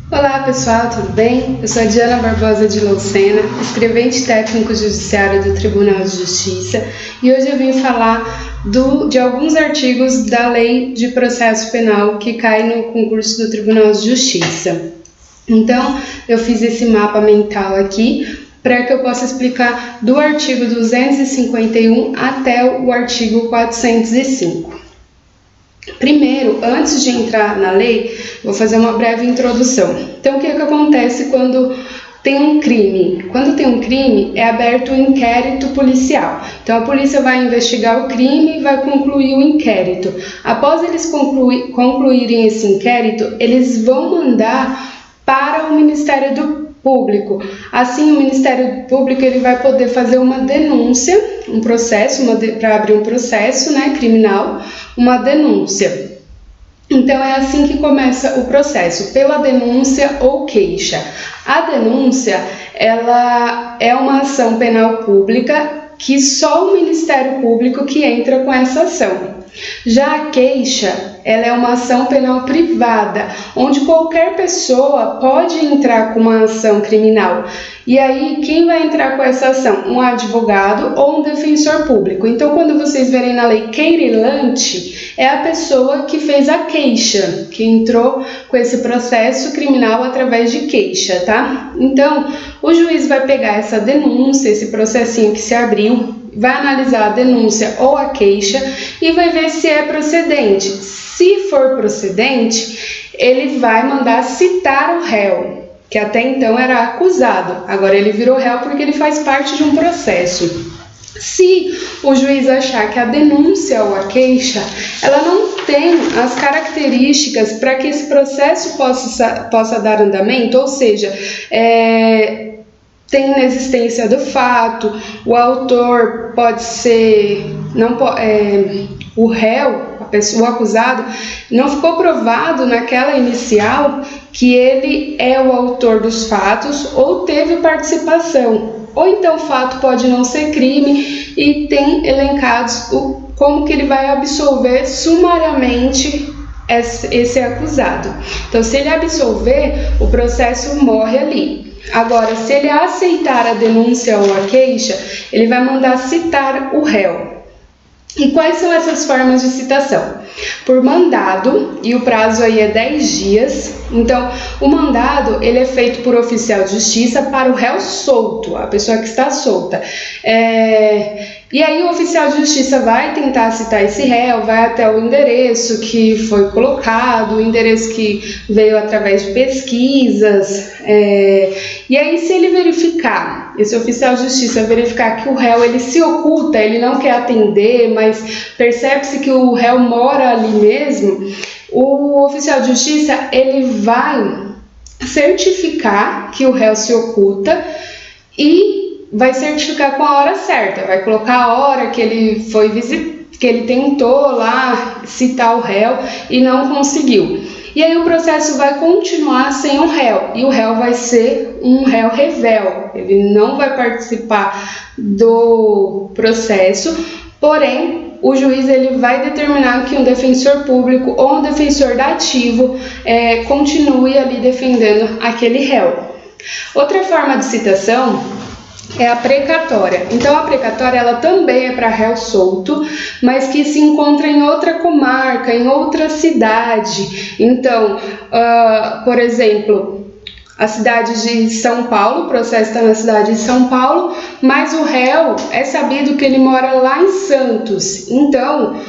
Olá pessoal, tudo bem? Eu sou a Diana Barbosa de Lucena, escrevente técnico judiciário do Tribunal de Justiça, e hoje eu vim falar de alguns artigos da Lei de Processo Penal que cai no concurso do Tribunal de Justiça. Então, eu fiz esse mapa mental aqui para que eu possa explicar do artigo 251 até o artigo 405. Primeiro, antes de entrar na lei, vou fazer uma breve introdução. Então, o que acontece quando tem um crime? Quando tem um crime, é aberto um inquérito policial. Então, a polícia vai investigar o crime e vai concluir o inquérito. Após eles concluírem esse inquérito, eles vão mandar para o Ministério Público. Assim, o Ministério Público ele vai poder fazer uma denúncia, um processo, para abrir um processo, criminal, uma denúncia. Então, é assim que começa o processo, pela denúncia ou queixa. A denúncia, ela é uma ação penal pública que só o Ministério Público que entra com essa ação. Já a queixa, ela é uma ação penal privada, onde qualquer pessoa pode entrar com uma ação criminal. E aí, quem vai entrar com essa ação? Um advogado ou um defensor público. Então, quando vocês verem na lei querelante, é a pessoa que fez a queixa, que entrou com esse processo criminal através de queixa, tá? Então, o juiz vai pegar essa denúncia, esse processinho que se abriu, vai analisar a denúncia ou a queixa e vai ver se é procedente. Se for procedente, ele vai mandar citar o réu, que até então era acusado, agora ele virou réu porque ele faz parte de um processo. Se o juiz achar que a denúncia ou a queixa, ela não tem as características para que esse processo possa dar andamento, ou seja, tem inexistência do fato, o autor pode ser, o réu, o acusado, não ficou provado naquela inicial que ele é o autor dos fatos ou teve participação, ou então o fato pode não ser crime e tem elencados como que ele vai absolver sumariamente esse acusado. Então, se ele absolver, o processo morre ali. Agora, se ele aceitar a denúncia ou a queixa, ele vai mandar citar o réu. E quais são essas formas de citação? Por mandado, e o prazo aí é 10 dias. Então, o mandado, ele é feito por oficial de justiça para o réu solto, a pessoa que está solta. E aí o oficial de justiça vai tentar citar esse réu, vai até o endereço que foi colocado, o endereço que veio através de pesquisas, e aí se ele verificar, esse oficial de justiça verificar que o réu ele se oculta, ele não quer atender, mas percebe-se que o réu mora ali mesmo, o oficial de justiça ele vai certificar que o réu se oculta e vai certificar com a hora certa, vai colocar a hora que ele foi que ele tentou lá citar o réu e não conseguiu. E aí o processo vai continuar sem o réu, e o réu vai ser um réu revel, ele não vai participar do processo, porém o juiz ele vai determinar que um defensor público ou um defensor dativo continue ali defendendo aquele réu. Outra forma de citação é a precatória. Então, a precatória ela também é para réu solto, mas que se encontra em outra comarca, em outra cidade. Então, por exemplo, a cidade de São Paulo, o processo está na cidade de São Paulo, mas o réu é sabido que ele mora lá em Santos. Então,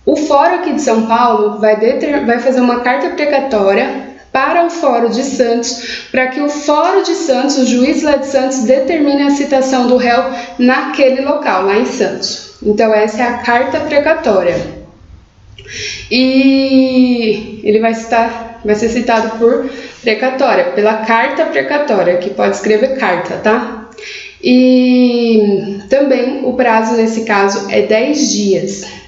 o fórum aqui de São Paulo vai fazer uma carta precatória para o Fórum de Santos, para que o Fórum de Santos, o juiz lá de Santos, determine a citação do réu naquele local, lá em Santos. Então, essa é a carta precatória. E ele vai ser citado por precatória, pela carta precatória, que pode escrever carta, tá? E também o prazo, nesse caso, é 10 dias.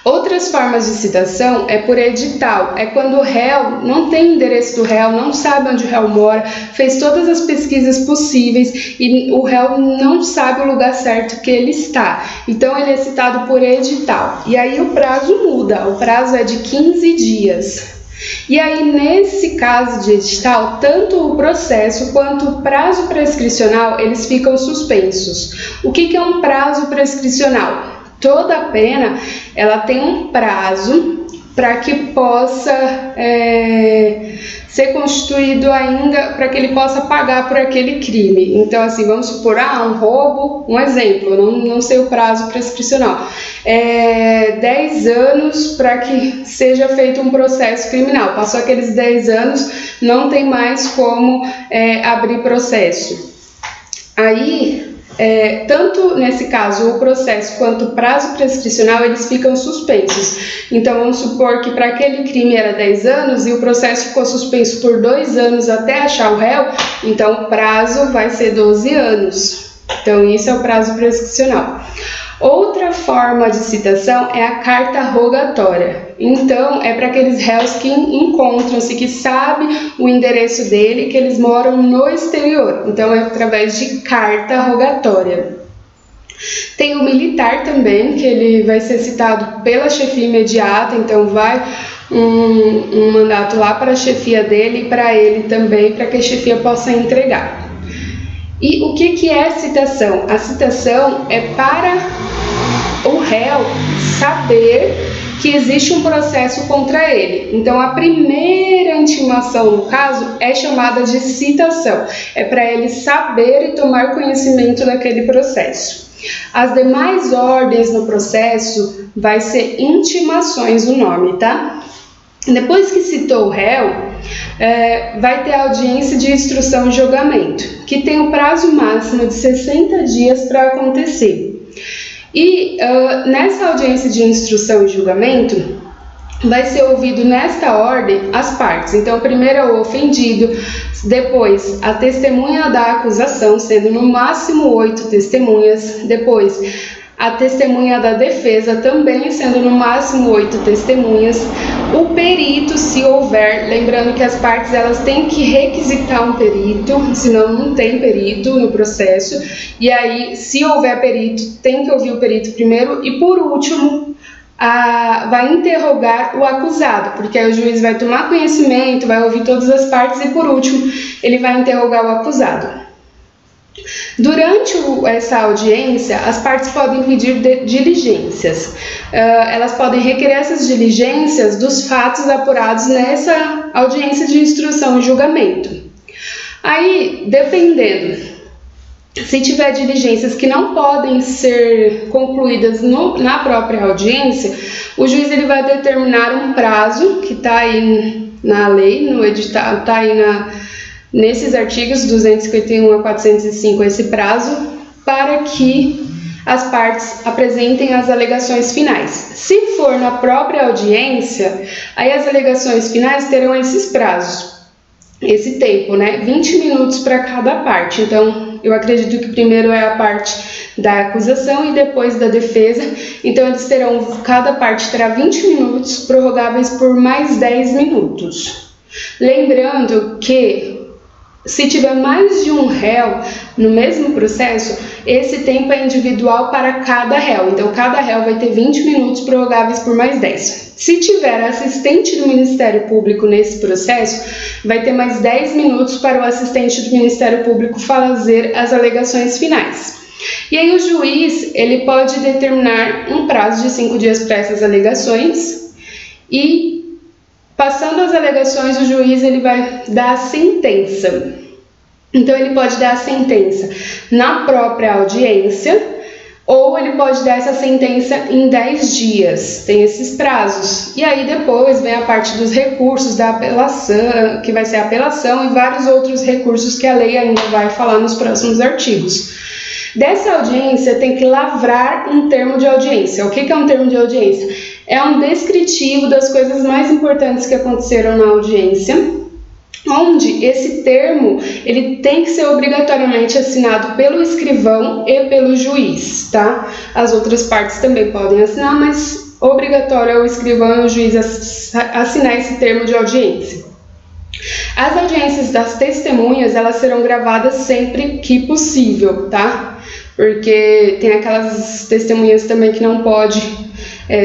Outras formas de citação é por edital, é quando o réu não tem endereço do réu, não sabe onde o réu mora, fez todas as pesquisas possíveis e o réu não sabe o lugar certo que ele está. Então ele é citado por edital. E aí o prazo muda, o prazo é de 15 dias. E aí, nesse caso de edital, tanto o processo quanto o prazo prescricional, eles ficam suspensos. O que é um prazo prescricional? Toda pena, ela tem um prazo para que possa ser constituído ainda, para que ele possa pagar por aquele crime. Então, assim, vamos supor, um roubo, um exemplo, não sei o prazo prescricional, 10 anos para que seja feito um processo criminal. Passou aqueles 10 anos, não tem mais como abrir processo. Aí, tanto nesse caso o processo quanto o prazo prescricional, eles ficam suspensos. Então vamos supor que para aquele crime era 10 anos e o processo ficou suspenso por 2 anos até achar o réu, então o prazo vai ser 12 anos. Então isso é o prazo prescricional. Outra forma de citação é a carta rogatória. Então, é para aqueles réus que encontram-se, que sabem o endereço dele, que eles moram no exterior. Então, é através de carta rogatória. Tem o militar também, que ele vai ser citado pela chefia imediata, então vai um mandato lá para a chefia dele e para ele também, para que a chefia possa entregar. E o que é citação? A citação é para o réu saber que existe um processo contra ele. Então, a primeira intimação, no caso, é chamada de citação. É para ele saber e tomar conhecimento daquele processo. As demais ordens no processo vai ser intimações o nome, tá? Depois que citou o réu, vai ter a audiência de instrução e julgamento, que tem o prazo máximo de 60 dias para acontecer. E nessa audiência de instrução e julgamento, vai ser ouvido nesta ordem as partes. Então, primeiro é o ofendido, depois a testemunha da acusação, sendo no máximo 8 testemunhas, depois a testemunha da defesa, também sendo no máximo 8 testemunhas, o perito, se houver, lembrando que as partes elas têm que requisitar um perito, senão não tem perito no processo, e aí, se houver perito, tem que ouvir o perito primeiro, e por último, vai interrogar o acusado, porque aí o juiz vai tomar conhecimento, vai ouvir todas as partes, e por último, ele vai interrogar o acusado. Durante essa audiência, as partes podem pedir diligências. Elas podem requerer essas diligências dos fatos apurados nessa audiência de instrução e julgamento. Aí, dependendo, se tiver diligências que não podem ser concluídas na própria audiência, o juiz ele vai determinar um prazo, que está aí na lei, no edital, está aí nesses artigos 251 a 405, esse prazo, para que as partes apresentem as alegações finais. Se for na própria audiência, aí as alegações finais terão esses prazos, esse tempo, 20 minutos para cada parte. Então, eu acredito que primeiro é a parte da acusação e depois da defesa. Então, eles terão, cada parte terá 20 minutos, prorrogáveis por mais 10 minutos. Lembrando que se tiver mais de um réu no mesmo processo, esse tempo é individual para cada réu. Então, cada réu vai ter 20 minutos prorrogáveis por mais 10. Se tiver assistente do Ministério Público nesse processo, vai ter mais 10 minutos para o assistente do Ministério Público fazer as alegações finais. E aí o juiz, ele pode determinar um prazo de 5 dias para essas alegações e passando as alegações, o juiz ele vai dar a sentença. Então, ele pode dar a sentença na própria audiência ou ele pode dar essa sentença em 10 dias. Tem esses prazos. E aí, depois, vem a parte dos recursos da apelação, que vai ser a apelação, e vários outros recursos que a lei ainda vai falar nos próximos artigos. Dessa audiência, tem que lavrar um termo de audiência. O que é um termo de audiência? É um descritivo das coisas mais importantes que aconteceram na audiência, onde esse termo ele tem que ser obrigatoriamente assinado pelo escrivão e pelo juiz, tá? As outras partes também podem assinar, mas obrigatório é o escrivão e o juiz assinar esse termo de audiência. As audiências das testemunhas, elas serão gravadas sempre que possível, tá? Porque tem aquelas testemunhas também que não pode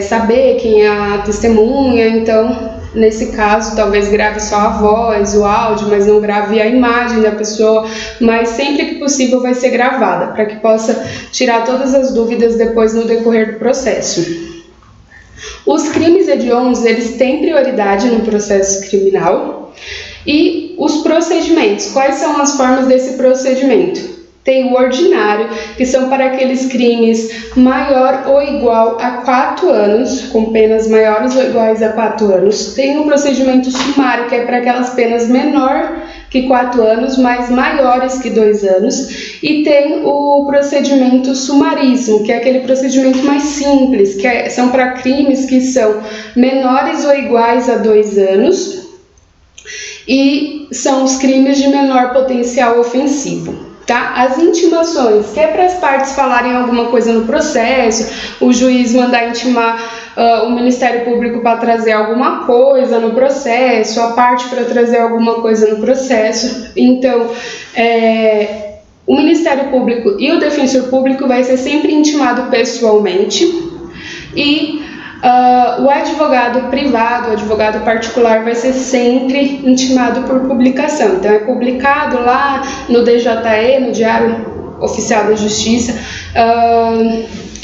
saber quem é a testemunha, então Nesse caso, talvez grave só a voz, o áudio, mas não grave a imagem da pessoa, mas sempre que possível vai ser gravada, para que possa tirar todas as dúvidas depois no decorrer do processo. Os crimes hediondos, eles têm prioridade no processo criminal. E os procedimentos, quais são as formas desse procedimento? Tem o ordinário, que são para aqueles crimes maior ou igual a 4 anos, com penas maiores ou iguais a 4 anos. Tem o procedimento sumário, que é para aquelas penas menor que 4 anos, mas maiores que 2 anos. E tem o procedimento sumaríssimo, que é aquele procedimento mais simples, que são para crimes que são menores ou iguais a 2 anos. E são os crimes de menor potencial ofensivo. Tá? As intimações, que é para as partes falarem alguma coisa no processo, o juiz mandar intimar o Ministério Público para trazer alguma coisa no processo, a parte para trazer alguma coisa no processo. Então, o Ministério Público e o Defensor Público vai ser sempre intimado pessoalmente e o advogado privado, o advogado particular vai ser sempre intimado por publicação. Então é publicado lá no DJE, no Diário Oficial da Justiça,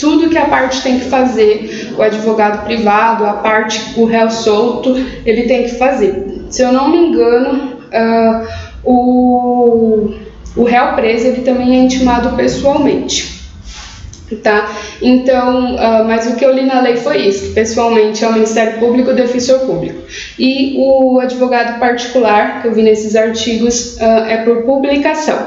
tudo que a parte tem que fazer, o advogado privado, a parte, o réu solto, ele tem que fazer. Se eu não me engano, o réu preso, ele também é intimado pessoalmente. Tá? Então, mas o que eu li na lei foi isso, que pessoalmente é o Ministério Público e o Defensor Público. E o advogado particular, que eu vi nesses artigos, é por publicação.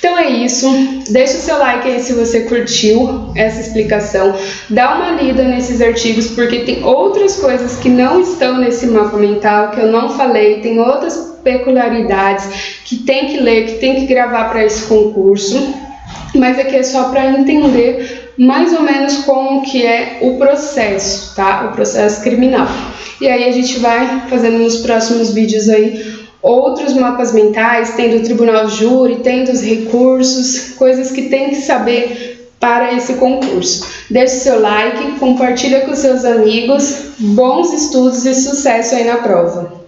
Então é isso, deixa o seu like aí se você curtiu essa explicação, dá uma lida nesses artigos, porque tem outras coisas que não estão nesse mapa mental, que eu não falei, tem outras peculiaridades que tem que ler, que tem que gravar para esse concurso. Mas aqui é só para entender mais ou menos como que é o processo, tá? O processo criminal. E aí a gente vai fazendo nos próximos vídeos aí outros mapas mentais, tem do tribunal júri, tem dos recursos, coisas que tem que saber para esse concurso. Deixe seu like, compartilha com seus amigos, bons estudos e sucesso aí na prova!